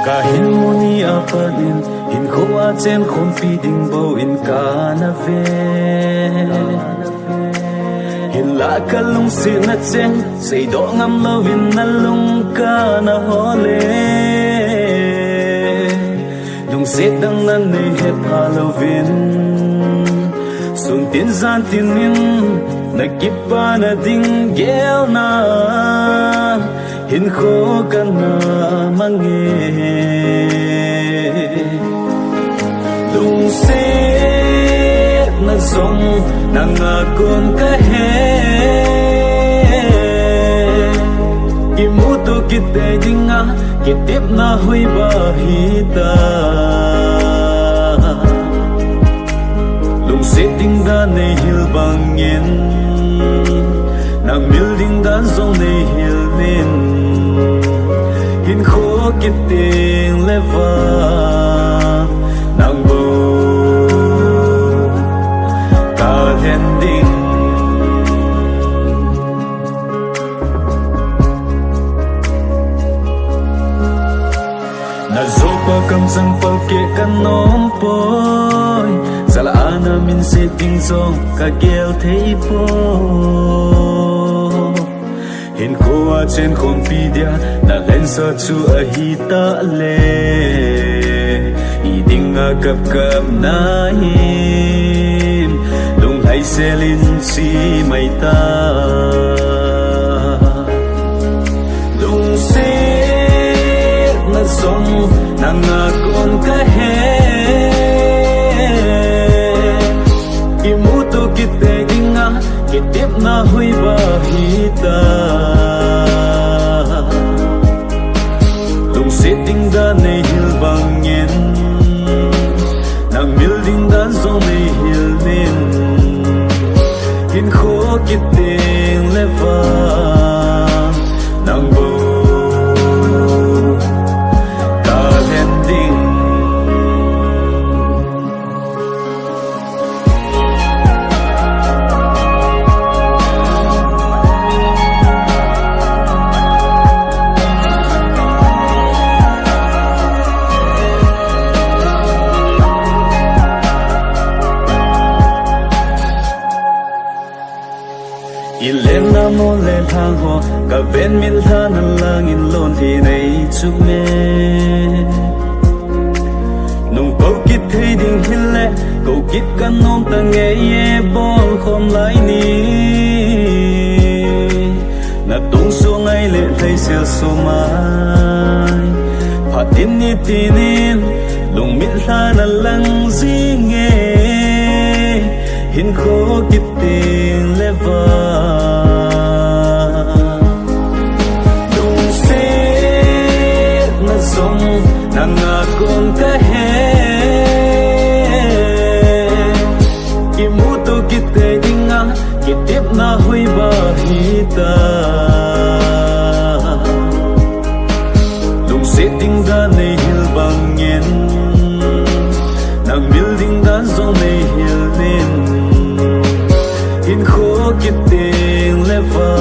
Ka hin muni apanin hin khoa chen khom pi ding bo in ka na ve hin la ka lung si na chen sei do ngam lo win na lung ka na hole lung se dang na nei he pa lo vin sun tin zan tin min na kip pa na ding gel na hin kho kan na mange lung se na song na nga kon ka he imuto kite dinga kitip na hui bahita lung se ding da nei hil bangin nang mil ding dan zong nei hil nin hin kho kiting leva nang bo ka hen ding na zo pa kam sang pa ke kanom poi sala ana min se ding zong ka gel thei po hin khoa chen khom pi dia na len sa chu a hi ta le I ding a kap kap na him lung hai selin si mai ta lung se na song na nga kon ka he imuto kite dinga kitip na hui bahita lung se ding da nei hil bangin nang mil ding dan zong nei hil nin hin kho kiting leva nang bo ka hen ding ilen na mo le thang ho ka ven min than lang in lon thi nei chu me nung ko kit thei ding hil le ko kit kan nom ta nge ye bol khom lai ni na tung so ngai le thei sel so mai phatin ni tinin lung min than lang zi nge hin kho kit tin leva nang nga kon ka he imuto kite dinga kitip na hui bahita lung se ding da nei hil bangin nang mil ding dan zong nei hil nin hin kho kiting leva